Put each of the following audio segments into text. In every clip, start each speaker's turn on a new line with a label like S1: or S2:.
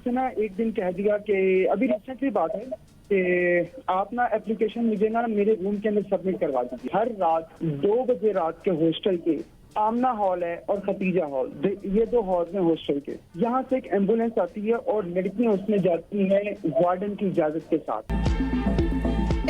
S1: मुझसे ना एक दिन कह दिया कि अभी रिसेंटली बात है कि आप ना एप्लीकेशन मुझे ना मेरे रूम के अंदर सबमिट करवा दीजिए। हर रात 2 बजे रात के हॉस्टल के आमना हॉल है और खतीजा हॉल, ये 2 हॉल हैं हॉस्टल के। यहाँ से एक एम्बुलेंस आती है और लड़कियां उसमें जाती हैं वार्डन की इजाजत के साथ।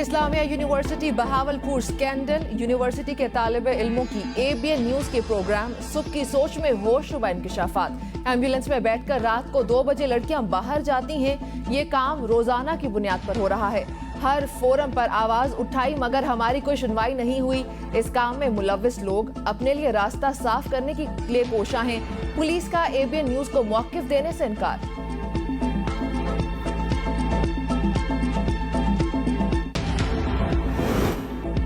S2: Islamia university Bahawalpur scandal. University के तालिब इल्मों की ABN न्यूज के प्रोग्राम सुबह की सोच में होशरुबा इंकशाफात। एम्बुलेंस में बैठकर रात को 2 बजे लड़कियां बाहर जाती हैं। ये काम रोजाना की बुनियाद पर हो रहा है। हर फोरम पर आवाज उठाई मगर हमारी कोई सुनवाई नहीं हुई। इस काम में मुलव्विस लोग अपने लिए रास्ता साफ करने के लिए कोशा हैं। पुलिस का ABN न्यूज को मौकिफ देने से इनकार।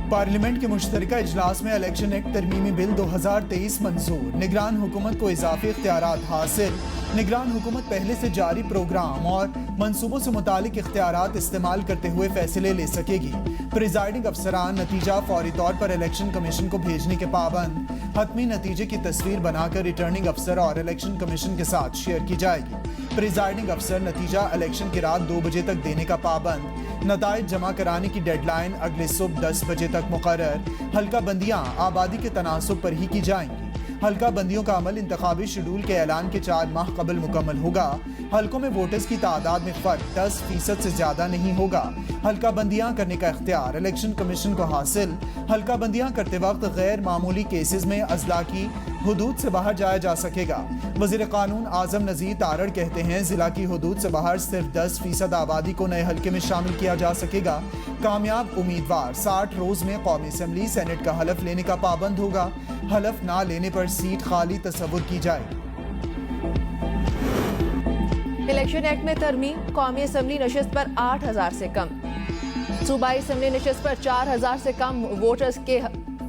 S3: पार्लियामेंट के मुश्तरका इजलास में इलेक्शन एक्ट तरमीमी बिल 2023 मंजूर। निगरान हुकूमत को इजाफी इख्तियारात हासिल। निगरान हुकूमत पहले से जारी प्रोग्राम और मंसूबों से मुतालिक इख्तियारात इस्तेमाल करते हुए फैसले ले सकेगी। प्रिजाइडिंग अफसरान नतीजा फौरी तौर पर इलेक्शन कमीशन को भेजने के पाबंद। हतमी नतीजे की तस्वीर बनाकर रिटर्निंग अफसर और इलेक्शन कमीशन के साथ शेयर की जाएगी। प्रिजाइडिंग अफसर नतीजा इलेक्शन की रात 2 बजे तक देने का पाबंद। नताइज जमा कराने की डेडलाइन अगले सुबह 10 बजे तक मुकर्रर। हल्का बंदियां आबादी के तनासुब पर ही की जाएंगी। हल्का बंदियों का अमल इंतखाबी शेड्यूल के ऐलान के 4 माह कबल मुकम्मल होगा। हल्कों में वोटर्स की तादाद में फर्क 10% से ज्यादा नहीं होगा। हल्का बंदियां करने का इख्तियार इलेक्शन कमीशन को हासिल। हल्का बंदियां करते वक्त गैर मामूली केसेस में अजला की हुदूद से बाहर जाया जा सकेगा। वज़ीर कानून आजम नज़ीर तारड़ कहते हैं जिला की हुदूद से बाहर सिर्फ 10% आबादी को नए हल्के में शामिल किया जा सकेगा। कामयाब उम्मीदवार 60 रोज में कौमी असम्बली सेनेट का हलफ लेने का पाबंद होगा। हलफ ना लेने पर सीट खाली तस्वुर की जाएगी।
S2: इलेक्शन एक्ट में तरमीम। कौमी असम्बली नशिस्त पर 8,000 से कम। सूबाई असम्बली नशिस्त पर 4,000 से कम वोटर्स के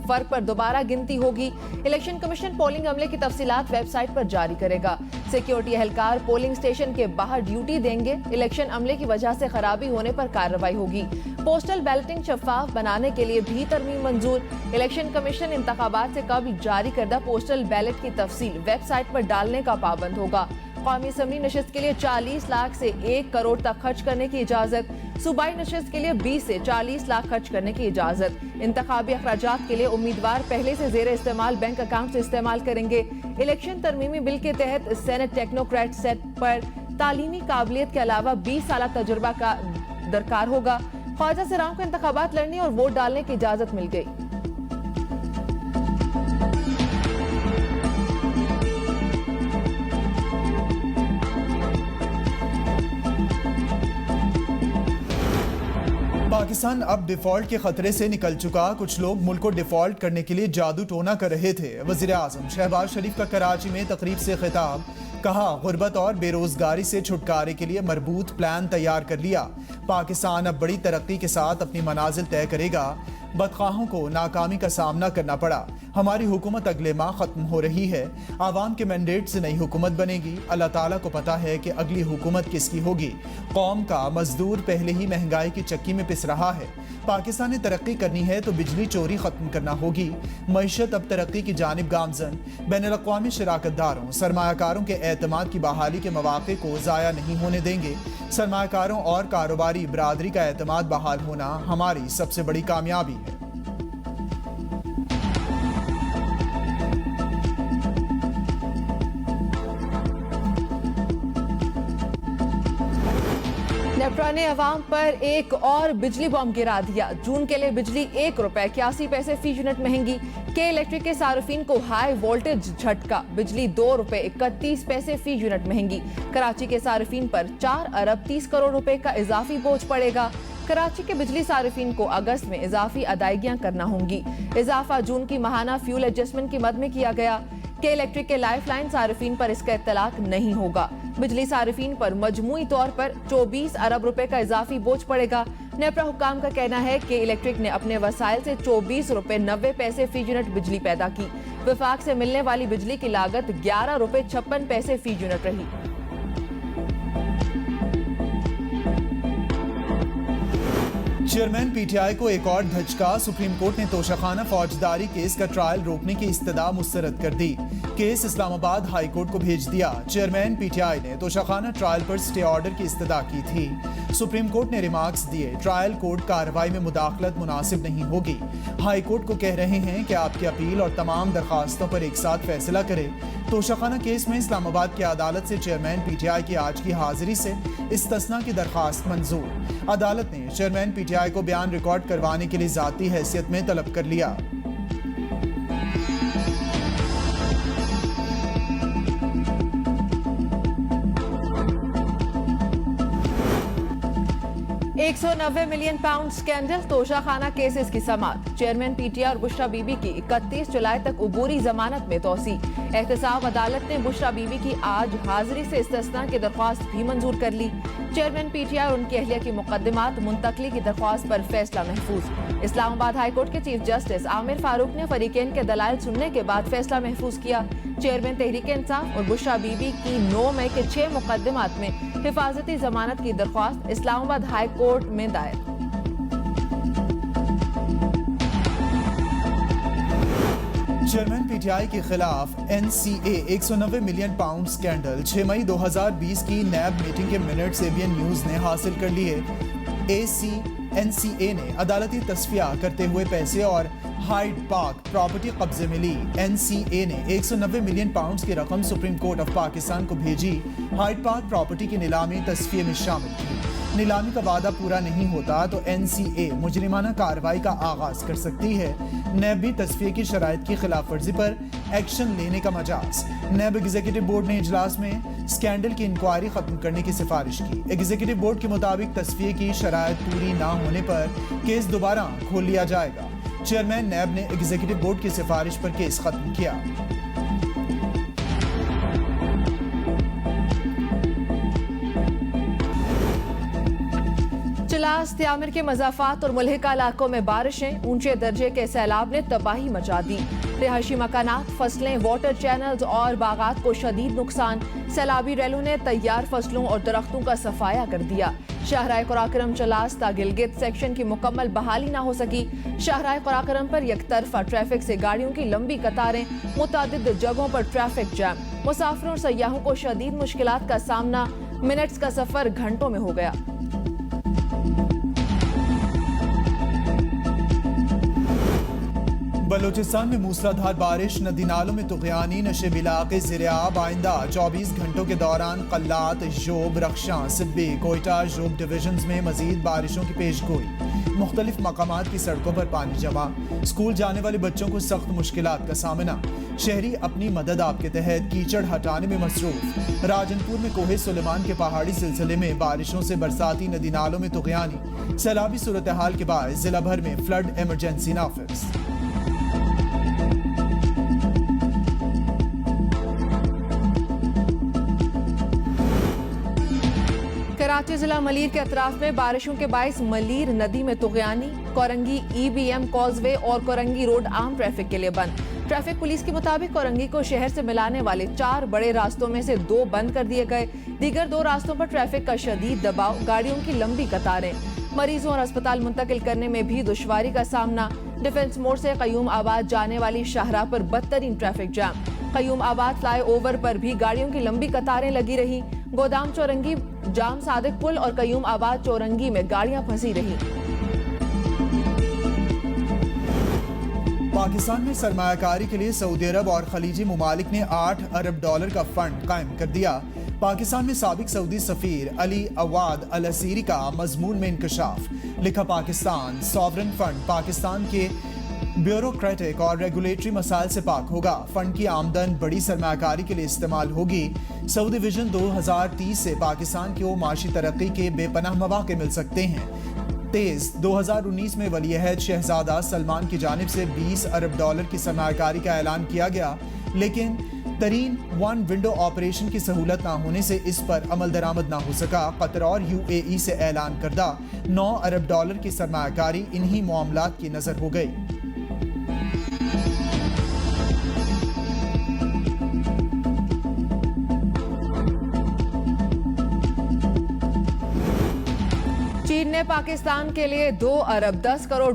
S2: फर्क पर दोबारा गिनती होगी। इलेक्शन कमीशन पोलिंग अमले की तफसीलात वेबसाइट पर जारी करेगा। सिक्योरिटी एहलकार पोलिंग स्टेशन के बाहर ड्यूटी देंगे। इलेक्शन अमले की वजह से खराबी होने पर कार्रवाई होगी। पोस्टल बैलेटिंग शफाफ बनाने के लिए भी तरमीम मंजूर। इलेक्शन कमीशन इंतखाबात से कबल जारी करदा पोस्टल बैलेट की तफसील वेबसाइट पर डालने का पाबंद होगा। कौमी असम्बली नशिस्त के लिए 40 लाख से 1 करोड़ तक खर्च करने की इजाजत। सूबाई नशिस्त के लिए 20 से 40 लाख खर्च करने की इजाजत। इंतखाबी अखराजात के लिए उम्मीदवार पहले से जेर इस्तेमाल बैंक अकाउंट से इस्तेमाल करेंगे। इलेक्शन तरमीमी बिल के तहत सेनेट टेक्नोक्रेट सेट पर तालीमी काबिलियत के अलावा 20 साल तजुर्बा का दरकार होगा। ख्वाजा सिराम को इंतखाबात लड़ने और वोट डालने की इजाजत मिल गई।
S3: पाकिस्तान अब डिफॉल्ट के खतरे से निकल चुका। कुछ लोग मुल्क को डिफॉल्ट करने के लिए जादू टोना कर रहे थे। वज़ीर आज़म शहबाज शरीफ का कराची में तकरीब से खिताब। कहा गुर्बत और बेरोजगारी से छुटकारे के लिए मरबूत प्लान तैयार कर लिया। पाकिस्तान अब बड़ी तरक्की के साथ अपनी मनाजिल तय करेगा। बदखाहों को नाकामी का सामना करना पड़ा। हमारी हुकूमत अगले माह खत्म हो रही है। आवाम के मैंडेट से नई हुकूमत बनेगी। अल्लाह ताला को पता है कि अगली हुकूमत किसकी होगी। कौम का मजदूर पहले ही महंगाई की चक्की में पिस रहा है। पाकिस्तान ने तरक्की करनी है तो बिजली चोरी खत्म करना होगी। मईशत अब तरक्की की जानिब गामजन। बैनुल-अक़वामी शराकतदारों सरमायाकारों के एतमाद की बहाली के मौके को ज़ाया नहीं होने देंगे। सरमायाकारों और कारोबारी बरादरी का एतमाद बहाल होना हमारी सबसे बड़ी कामयाबी है।
S2: नेप्रा ने अवाम पर एक और बिजली बॉम्ब गिरा दिया। जून के लिए बिजली 1 रुपए 81 पैसे फी यूनिट महंगी। के इलेक्ट्रिक के सार्फिन को हाई वोल्टेज झटका। बिजली 2 रुपए 31 पैसे फी यूनिट महंगी। कराची के सार्फिन पर 4 अरब 30 करोड़ रुपए का इजाफी बोझ पड़ेगा। कराची के बिजली सार्फिन को अगस्त में इजाफी अदायगियां करना होंगी। इजाफा जून की माहाना फ्यूल एडजस्टमेंट की मद में किया गया। के इलेक्ट्रिक के लाइफ लाइन सार्फिन पर इसका इत्तलाक नहीं होगा। बिजली सार्फिन पर मजमूई तौर पर 24 अरब रुपए का इजाफी बोझ पड़ेगा। नेप्रा हुकाम का कहना है कि इलेक्ट्रिक ने अपने वसाइल से 24 रुपए 90 पैसे फी यूनिट बिजली पैदा की। विफाक से मिलने वाली बिजली की लागत 11 रुपए 56 पैसे फी यूनिट रही।
S3: चेयरमैन पीटीआई को एक और धचका। सुप्रीम कोर्ट ने तोशाखाना फौजदारी केस का ट्रायल रोकने की इस्तदा मुस्तरद कर दी। केस इस्लामाबाद हाई कोर्ट को भेज दिया। चेयरमैन पीटीआई ने तोशाखाना ट्रायल पर स्टे ऑर्डर की इस्तदा की थी। सुप्रीम कोर्ट ने रिमार्क्स दिए, ट्रायल कोर्ट कार्रवाई में मुदाखलत मुनासिब नहीं होगी। हाई कोर्ट को कह रहे हैं कि आपकी अपील और तमाम दरखास्तों पर एक साथ फैसला करे। तोशाखाना केस में इस्लामाबाद की अदालत से चेयरमैन पीटीआई की आज की हाजिरी से इस्तिस्ना की दरखास्त मंजूर। अदालत ने चेयरमैन पीटीआई को बयान रिकॉर्ड करवाने के लिए जाती हैसियत में तलब कर लिया।
S2: £190 मिलियन स्कैंडल, तोशाखाना केसेस की समाअत। चेयरमैन पीटीआई और बुशरा बीबी की 31 जुलाई तक उबूरी जमानत में तोसी। एहतसाब अदालत ने बुशरा बीबी की आज हाजिरी से इस्तिस्ना की दरख्वास्त भी मंजूर कर ली। चेयरमैन पीटीआई और उनकी अहलिया की मुकदमात मुंतकली की दरख्वास्त पर फैसला महफूज। इस्लामाबाद हाई कोर्ट के चीफ जस्टिस आमिर फारूक ने फरीकैन के दलाइल सुनने के बाद फैसला महफूज किया। चेयरमैन तहरीक इंसाफ और बुशरा बीबी की 9 मई के 6 मुकदमात में हिफाजती जमानत की दरख्वास्त इस्लामाबाद हाई कोर्ट में दायर।
S3: चेयरमैन पीटीआई के खिलाफ एनसीए 190 मिलियन पाउंड स्कैंडल। 6 मई 2020 की नैब मीटिंग के मिनट्स एबीएन न्यूज ने हासिल कर लिए। एनसीए ने अदालती तस्फिया करते हुए पैसे और हाइड पार्क प्रॉपर्टी कब्जे में ली। एनसीए ने 190 मिलियन पाउंड्स की रकम सुप्रीम कोर्ट ऑफ पाकिस्तान को भेजी। हाइड पार्क प्रॉपर्टी की नीलामी तस्फिये में शामिल की। नीलामी का वादा पूरा नहीं होता तो एनसीए मुजरिमाना कार्रवाई का आगाज कर सकती है। नैब भी तस्फिये की शराइत की खिलाफ वर्जी पर एक्शन लेने का मजाज। नैब एग्जीक्यूटिव बोर्ड ने इजलास में स्कैंडल की इंक्वायरी खत्म करने की सिफारिश की। एग्जीक्यूटिव बोर्ड के मुताबिक तस्फिये की शराइत पूरी ना होने पर केस दोबारा खोल लिया जाएगा। चेयरमैन नैब ने एग्जीक्यूटिव बोर्ड की सिफारिश पर केस खत्म किया।
S2: चिलास त्यामिर के मज़ाफात और मुल्हिका इलाकों में बारिशें, ऊंचे दर्जे के सैलाब ने तबाही मचा दी। रिहायशी मकानात, फसलें, वाटर चैनल्स और बागात को शदीद नुकसान। सैलाबी रैलों ने तैयार फसलों और दरख्तों का सफाया कर दिया। शाहराह कुराकरम चलास ता गिलगित सेक्शन की मुकम्मल बहाली ना हो सकी। शाहराह कुराकरम पर यकतरफा ट्रैफिक से गाड़ियों की लंबी कतारें, मुतादिद जगहों पर ट्रैफिक जैम। मुसाफिरों और सयाहों को शदीद मुश्किलात का सामना, मिनट्स का सफर घंटों में हो गया।
S3: बलोचिस्तान में मूसलाधार बारिश, नदी नालों में तुग़यानी, नशेब इलाके ज़ेर-ए-आब। आइंदा 24 घंटों के दौरान कल्लात, जोब, रख्शां, सिब्बी, कोयटा, जोब डिवीजन्स में मजीद बारिशों की पेशगोई। मुख्तलिफ मकामात की सड़कों पर पानी जमा। स्कूल जाने वाले बच्चों को सख्त मुश्किलात का सामना। शहरी अपनी मदद आपके तहत कीचड़ हटाने में मसरूफ। राजनपुर में कोहे सुलेमान के पहाड़ी सिलसिले में बारिशों से बरसाती नदी नालों में तुग़यानी। सैलाबी सूरत हाल के बाद जिला भर में फ्लड इमरजेंसी नाफिज।
S2: कराची जिला मलीर के अतराफ में बारिशों के बायस मलीर नदी में तुग़यानी। कोरंगी EBM कॉजवे और कोरंगी रोड आम ट्रैफिक के लिए बंद। ट्रैफिक पुलिस के मुताबिक कोरंगी को शहर से मिलाने वाले 4 बड़े रास्तों में से 2 बंद कर दिए गए। दीगर 2 रास्तों पर ट्रैफिक का शदीद दबाव, गाड़ियों की लंबी कतारें। मरीजों और अस्पताल मुंतकिल करने में भी दुश्वारी का सामना। डिफेंस मोड़ से कयूम आबाद जाने वाली शाहराह पर बदतरीन ट्रैफिक जाम। कयूम आबाद फ्लाईओवर पर भी गाड़ियों की लंबी कतारें लगी रही। गोदाम चौरंगी, जाम सादिक पुल और कयूम आबाद चौरंगी में गाड़ियां फंसी रही।
S3: पाकिस्तान में सरमायाकारी के लिए सऊदी अरब और खलीजी मुमालिक ने $8 अरब का फंड कायम कर दिया। पाकिस्तान में साबिक सऊदी सफीर अली अवाद अल असीरी का मजमून में इंकशाफ। लिखा, पाकिस्तान सॉवरन फंड पाकिस्तान के ब्यूरोक्रेटिक और रेगुलेटरी मसाइल से पाक होगा। फंड की आमदन बड़ी सरमायाकारी के लिए इस्तेमाल होगी। सऊदी विजन 2030 से पाकिस्तान को माशी तरक्की के बेपनाह मौके मिल सकते हैं। 2019 में वलीअहद शहजादा सलमान की जानिब से $20 अरब की सरमायाकारी का ऐलान किया गया, लेकिन तरीन वन विंडो ऑपरेशन की सहूलत ना होने से इस पर अमल दरामद ना हो सका। कतर और UAE से ऐलान करदा $9 अरब की सरमायाकारी इन्हीं मामलात की नजर हो गई। चीन ने पाकिस्तान के लिए $2 अरब 10 करोड़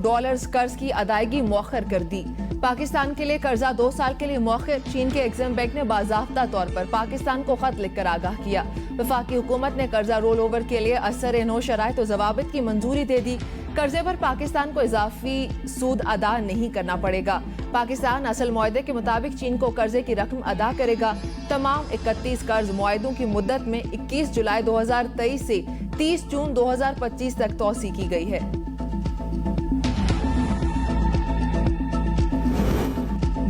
S3: कर्ज की अदायगी मौखर कर दी।
S2: पाकिस्तान के लिए कर्जा 2 साल के लिए मौखिर। चीन के एग्जिम बैंक ने बाज़ाब्ता तौर पर पाकिस्तान को खत लिखकर आगाह किया। वफाकी हुकूमत ने कर्जा रोल ओवर के लिए असर नो शराइत व ज़वाबित की मंजूरी दे दी। कर्जे पर पाकिस्तान को इजाफी सूद अदा नहीं करना पड़ेगा। पाकिस्तान असल मुआहदे के मुताबिक चीन को कर्जे की रकम अदा करेगा। तमाम 31 कर्ज मुआहदों की मुद्दत में 21 जुलाई 2023 से 30 जून 2025 तक तौसी की गई है।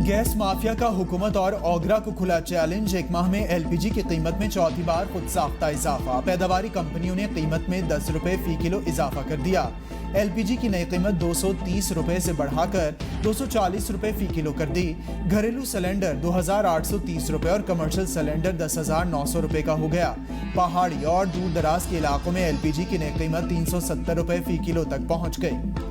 S3: गैस माफिया का हुकूमत और ओगरा को खुला चैलेंज। एक माह में एलपीजी की कीमत में चौथी बार खुद साख्ता इजाफा। पैदावारी कंपनियों ने कीमत में 10 रुपए फी किलो इजाफा कर दिया। एलपीजी की नई कीमत 230 रुपए से बढ़ाकर 240 रुपए फी किलो कर दी। घरेलू सिलेंडर 2830 रुपए और कमर्शियल सिलेंडर 10,900 रुपए का हो गया। पहाड़ी और दूर दराज के इलाकों में एलपीजी की नई कीमत 370 रुपए फी किलो तक पहुंच गई।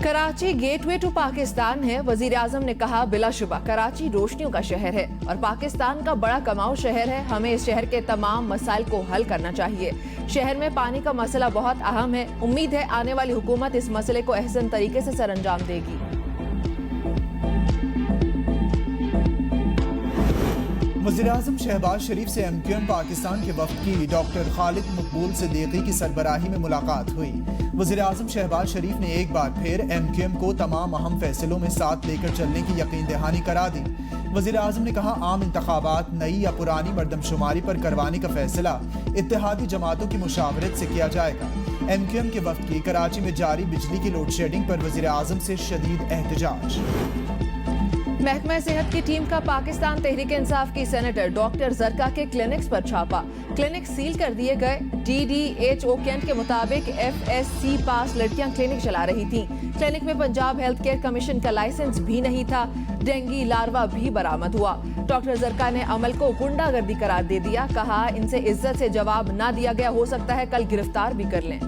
S2: कराची गेटवे टू पाकिस्तान है। वजीर आजम ने कहा, बिलाशुबा कराची रोशनियों का शहर है और पाकिस्तान का बड़ा कमाऊ शहर है। हमें इस शहर के तमाम मसाइल को हल करना चाहिए। शहर में पानी का मसला बहुत अहम है। उम्मीद है आने वाली हुकूमत इस मसले को अहसन तरीके से सरअंजाम देगी।
S3: वज़ीर-ए-आज़म शहबाज शरीफ से एमक्यूएम पाकिस्तान के वफ़द की डॉक्टर खालिद मकबूल सिद्दीकी की सरबराही में मुलाकात हुई। वज़ीर-ए-आज़म शहबाज शरीफ ने एक बार फिर एमक्यूएम को तमाम अहम फैसलों में साथ लेकर चलने की यकीन दहानी करा दी। वज़ीर-ए-आज़म ने कहा, आम इंतखाबात नई या पुरानी मरदमशुमारी पर करवाने का फैसला इत्तेहादी जमातों की मुशावरत से किया जाएगा। एमक्यूएम के वफ़द की कराची में जारी बिजली की लोड शेडिंग पर वज़ीर-ए-आज़म से शदीद एहतजाज।
S2: महकमा सेहत की टीम का पाकिस्तान तहरीक इंसाफ की सेनेटर डॉक्टर जरका के क्लिनिक्स पर छापा। क्लिनिक सील कर दिए गए। DDHO कैंट के मुताबिक FSC पास लड़कियां क्लिनिक चला रही थीं। क्लिनिक में पंजाब हेल्थ केयर कमीशन का लाइसेंस भी नहीं था। डेंगू लार्वा भी बरामद हुआ। डॉक्टर जरका ने अमल को गुंडागर्दी करार दे दिया। कहा, इनसे इज्जत से जवाब ना दिया गया, हो सकता है कल गिरफ्तार भी कर लें।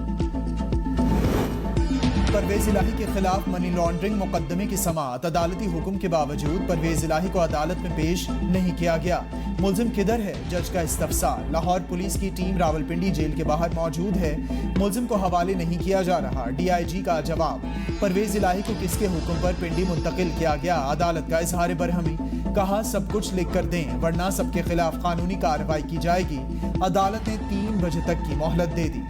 S3: परवेज इलाही के खिलाफ मनी लॉन्ड्रिंग मुकदमे की समाअत। अदालती हुक्म के बावजूद परवेज इलाही को अदालत में पेश नहीं किया गया। मुलजिम किधर है? जज का इस्तफसार। लाहौर पुलिस की टीम रावलपिंडी जेल के बाहर मौजूद है। मुलजिम को हवाले नहीं किया जा रहा। DIG का जवाब। परवेज इलाही को किसके हुक्म पर पिंडी मुंतकिल किया गया? अदालत का इजहार बरहमी। कहा, सब कुछ लिख कर दें वरना सबके खिलाफ कानूनी कार्रवाई की जाएगी। अदालत ने 3 बजे तक की मोहलत दे दी।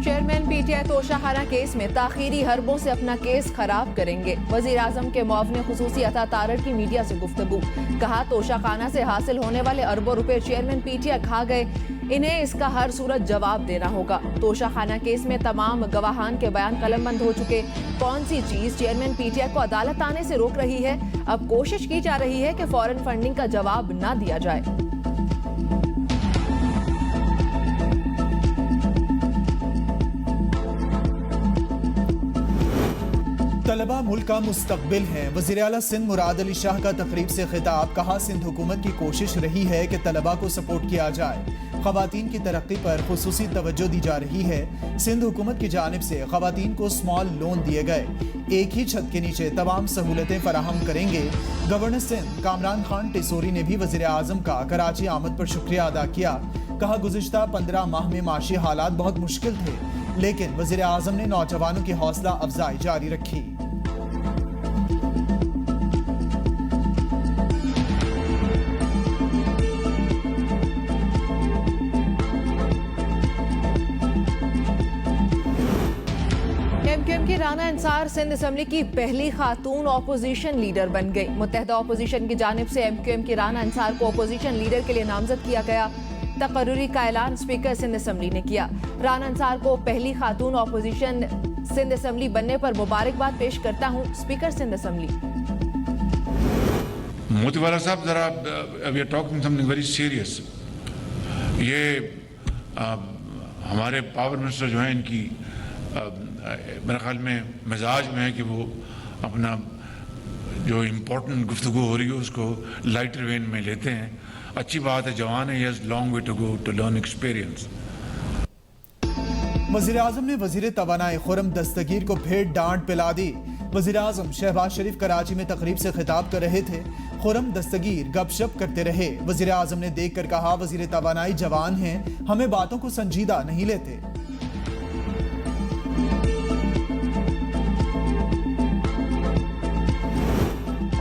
S2: चेयरमैन PTI तोशाखाना केस में ताखीरी हरबों से अपना केस खराब करेंगे। वजीर आजम के मुआविन खुसूसी अता तारड़ की मीडिया से गुफ्तगू। कहा, तोशाखाना से हासिल होने वाले अरबों रुपए चेयरमैन PTI खा गए। इन्हें इसका हर सूरत जवाब देना होगा। तोशाखाना केस में तमाम गवाहान के बयान कलमबंद हो चुके। कौन सी चीज चेयरमैन PTI को अदालत आने से रोक रही है? अब कोशिश की जा रही है कि फॉरेन फंडिंग का जवाब न दिया जाए।
S3: तलबा मुल्क का मुस्तकबिल है। वज़ीर आला सिंध मुराद अली शाह का तकरीब से खिताब। कहा, सिंध हुकूमत की कोशिश रही है कि तलबा को सपोर्ट किया जाए। ख़वातीन की तरक्की पर खुसूसी तवज्जो दी जा रही है। सिंध हुकूमत की जानिब से ख़वातीन को स्मॉल लोन दिए गए। एक ही छत के नीचे तमाम सहूलतें फराहम करेंगे। गवर्नर सिंध कामरान खान टिसोरी ने भी वज़ीर आज़म का कराची आमद पर शुक्रिया अदा किया। कहा, गुज़िश्ता 15 माह में माशी हालात बहुत मुश्किल थे, लेकिन वज़ीर आज़म ने नौजवानों की हौसला अफजाई जारी रखी।
S2: एमक्यूएम की राना अंसार सिंध असेंबली की पहली खातून अपोजिशन लीडर बन गई। मुत्तहदा अपोजिशन की जानिब से एमक्यूएम की राना अंसार को अपोजिशन लीडर के लिए नामजद किया गया। तकर्रुरी का ऐलान स्पीकर सिंध असेंबली ने किया। राना अंसार को पहली खातून अपोजिशन सिंध असेंबली बनने पर मुबारकबाद पेश करता हूँ। Speaker Sindh assembly.
S4: मोतीवाला साहब, जरा we are talking something very serious. ये हमारे पावर मिनिस्टर जो हैं, इनकी मेरे ख्याल में मिजाज में है कि वो अपना जो इम्पोर्टेंट गुफ्तगू हो रही है उसको लाइटर वेन में लेते हैं। अच्छी बात है, जवान है, yes long way to go to learn experience.
S3: वज़ीर आज़म ने वज़ीर तवानाई खुर्रम दस्तगीर को फिर डांट पिला दी। वज़ीर-ए-आज़म शहबाज शरीफ कराची में तकरीब से खिताब कर रहे थे। खुरम दस्तगीर गपशप करते रहे। वज़ीर-ए-आज़म ने देखकर कहा, वज़ीर तवानाई जवान हैं, हमें बातों को संजीदा नहीं लेते।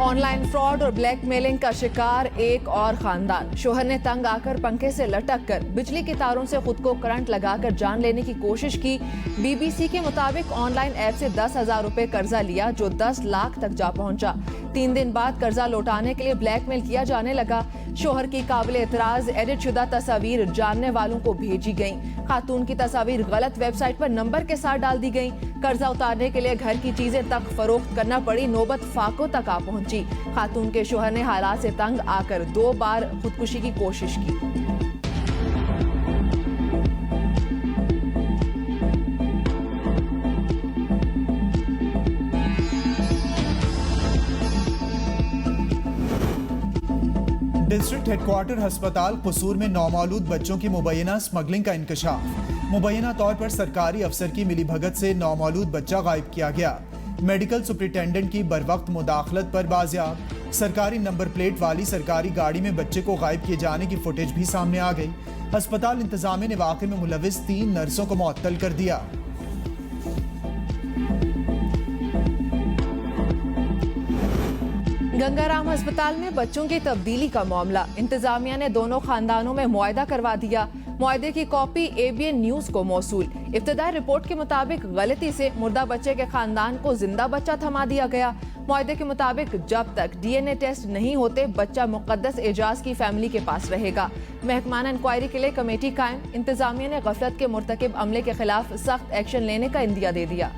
S2: ऑनलाइन फ्रॉड और ब्लैकमेलिंग का शिकार एक और खानदान। शोहर ने तंग आकर पंखे से लटक कर बिजली की तारों से खुद को करंट लगाकर जान लेने की कोशिश की। बीबीसी के मुताबिक ऑनलाइन ऐप से 10,000 रुपए कर्जा लिया, जो 10 लाख तक जा पहुंचा। 3 दिन बाद कर्जा लौटाने के लिए ब्लैकमेल किया जाने लगा। शोहर की काबिल एतराज एडिट शुदा तस्वीर जानने वालों को भेजी गई। खातून की तस्वीर गलत वेबसाइट पर नंबर के साथ डाल दी गई। कर्जा उतारने के लिए घर की चीजें तक फरोख्त करना पड़ी। नौबत फाकों तक आ पहुंची। खातून के शोहर ने हालात से तंग आकर 2 बार खुदकुशी की कोशिश की।
S3: डिस्ट्रिक्ट हेडक्वार्टर अस्पताल कसूर में नौमौलूद बच्चों की मुबैना स्मगलिंग का इंकशाफ। मुबैना तौर पर सरकारी अफसर की मिलीभगत से नौमौलूद बच्चा गायब किया गया। मेडिकल सुपरिटेंडेंट की बरवक्त मुदाखलत पर बाजियाब। सरकारी नंबर प्लेट वाली सरकारी गाड़ी में बच्चे को गायब किए जाने की फुटेज भी सामने आ गई। अस्पताल इंतजामिया ने वाक़े में मुलविस 3 नर्सों को मुअत्तल कर दिया।
S2: गंगाराम अस्पताल में बच्चों की तब्दीली का मामला। इंतजामिया ने दोनों खानदानों में मुआहदा करवा दिया। मुआहदे की कॉपी ABN न्यूज को मौसूल। इब्तदाई रिपोर्ट के मुताबिक गलती से मुर्दा बच्चे के खानदान को जिंदा बच्चा थमा दिया गया। मुआहदे के मुताबिक जब तक DNA टेस्ट नहीं होते बच्चा मुकद्दस एजाज की फैमिली के पास रहेगा। महकमाना इंक्वायरी के लिए कमेटी कायम। इंतजामिया ने गफलत के मुर्तकिब अमले के खिलाफ सख्त एक्शन लेने का इंदिया दे दिया।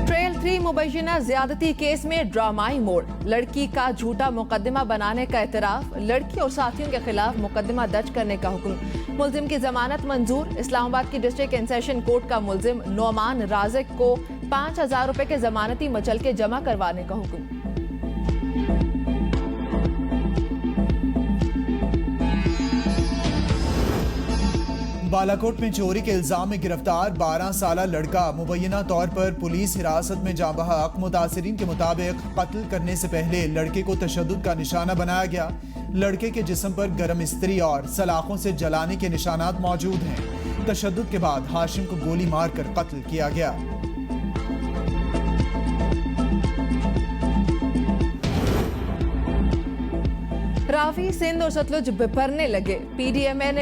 S2: ट्रेल 3 मुबैना ज्यादती केस में ड्रामाई मोड़। लड़की का झूठा मुकदमा बनाने का एतराफ। लड़की और साथियों के खिलाफ मुकदमा दर्ज करने का हुक्म। मुल्जिम की जमानत मंजूर। इस्लामाबाद की डिस्ट्रिक्ट इंसेशन कोर्ट का मुल्जिम नौमान राजिक को 5,000 रुपए के जमानती मचलके जमा करवाने का हुक्म।
S3: बालाकोट में चोरी के इल्जाम में गिरफ्तार 12 साला लड़का मुबैना तौर पर पुलिस हिरासत में जाँ बहक। मुतासिरीन के मुताबिक कत्ल करने से पहले लड़के को तशद्दुद का निशाना बनाया गया। लड़के के जिस्म पर गर्म इस्त्री और सलाखों से जलाने के निशानात मौजूद हैं। तशद्दुद के बाद हाशिम को गोली मारकर कत्ल किया गया।
S2: रावी सिंध और सतलुज बिफरने लगे। PDMA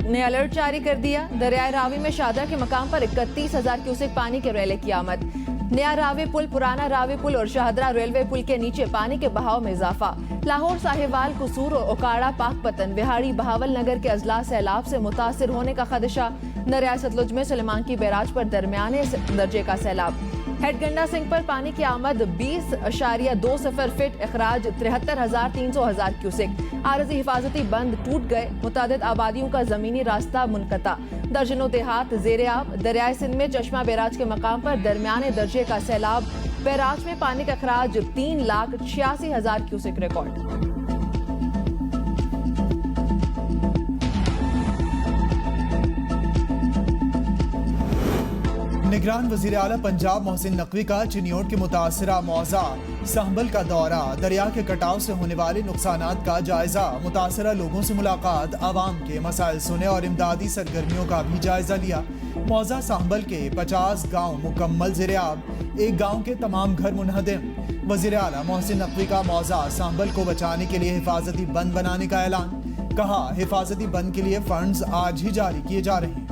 S2: ने अलर्ट जारी कर दिया। दरियाए रावी में शादा के मकाम पर 31,000 क्यूसेक पानी के रेले की आमद। नया रावी पुल, पुराना रावी पुल और शाहदरा रेलवे पुल के नीचे पानी के बहाव में इजाफा। लाहौर, साहिवाल, कसूर और ओकाड़ा, पाकपतन, बिहाड़ी, बहावल नगर के अजला सैलाब से मुतासिर होने का खदशा। दरियाए सतलुज में सुलेमान की बैराज पर दरमियाने दर्जे का सैलाब। हेडगंडा सिंह पर पानी की आमद 20.20 फीट, अखराज 73,300 क्यूसेक। आरजी हिफाजती बंद टूट गए। मुतादिद आबादियों का जमीनी रास्ता मुनक़ता। दर्जनों देहात ज़ेरे आब। दरियाए सिंध में चश्मा बैराज के मकाम पर दरमियाने दर्जे का सैलाब। बैराज में पानी का अखराज 3,86,000 क्यूसेक रिकॉर्ड।
S3: निगरान वज़ीर आला पंजाब मोहसिन नकवी का चिन्योट के मुतासरा मौजा संभल का दौरा। दरिया के कटाव से होने वाले नुकसानात का जायजा। मुतासरा लोगों से मुलाकात। आवाम के मसाइल सुने और इमदादी सरगर्मियों का भी जायजा लिया। मौजा संभल के 50 गाँव मुकम्मल ज़ेरे-आब। एक गाँव के तमाम घर मुनहदिम। वज़ीर आला मोहसिन नकवी का मौजा संभल को बचाने के लिए हिफाजती बंद बनाने का ऐलान। कहा, हिफाजती बंद के लिए फंड्स आज ही जारी किए जा रहे हैं।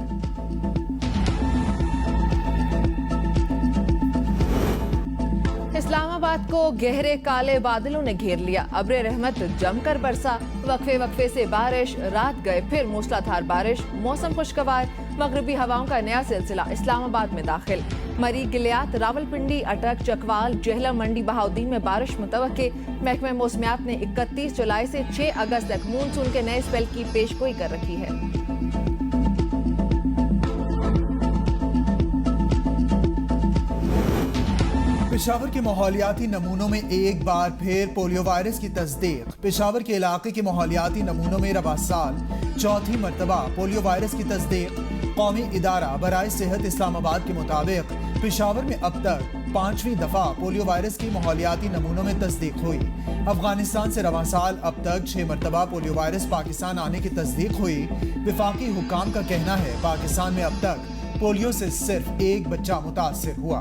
S2: इस्लामाबाद को गहरे काले बादलों ने घेर लिया। अब्रे रहमत जमकर बरसा। वक्फे वक्फे से बारिश। रात गए फिर मूसलाधार बारिश। मौसम खुशगवार। मगरबी हवाओं का नया सिलसिला इस्लामाबाद में दाखिल। मरी, गिलियात, रावलपिंडी, अटक, चकवाल, जेहलम, मंडी, बहाउद्दीन में बारिश मुतवक्के। महकमे मौसमियात ने 31 जुलाई से 6 अगस्त तक मानसून के नए स्पेल की पेशगोई कर रखी है।
S3: पेशावर के माहौलियाती नमूनों में एक बार फिर पोलियो वायरस की तस्दीक। पेशावर के इलाके के माहौलियाती नमूनों में रवा साल चौथी मरतबा पोलियो वायरस की तस्दीक। कौमी इदारा बराए सेहत इस्लामाबाद के मुताबिक पेशावर में अब तक 5वीं दफा पोलियो वायरस की माहौलियाती नमूनों में तस्दीक हुई। अफगानिस्तान से रवां साल अब तक 6 मरतबा पोलियो वायरस पाकिस्तान आने की तस्दीक हुई। विफाकी हुक्काम का कहना है पाकिस्तान में अब तक पोलियो से सिर्फ एक बच्चा मुतासिर हुआ।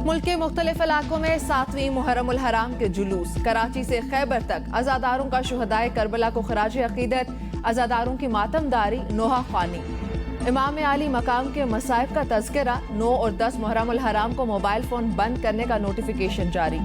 S2: मुल्क के मुख्तलिफ इलाकों में 7वीं मुहर्रम उल हराम के जुलूस। कराची से खैबर तक अज़ादारों का शुहदाए करबला को खराज अकीदत, अज़ादारों की मातमदारी नोहा ख्वानी। इमाम आली मकाम के मसाइब का तज़किरा। 9 और 10 मुहर्रम उल हराम को मोबाइल फोन बंद करने का नोटिफिकेशन जारी।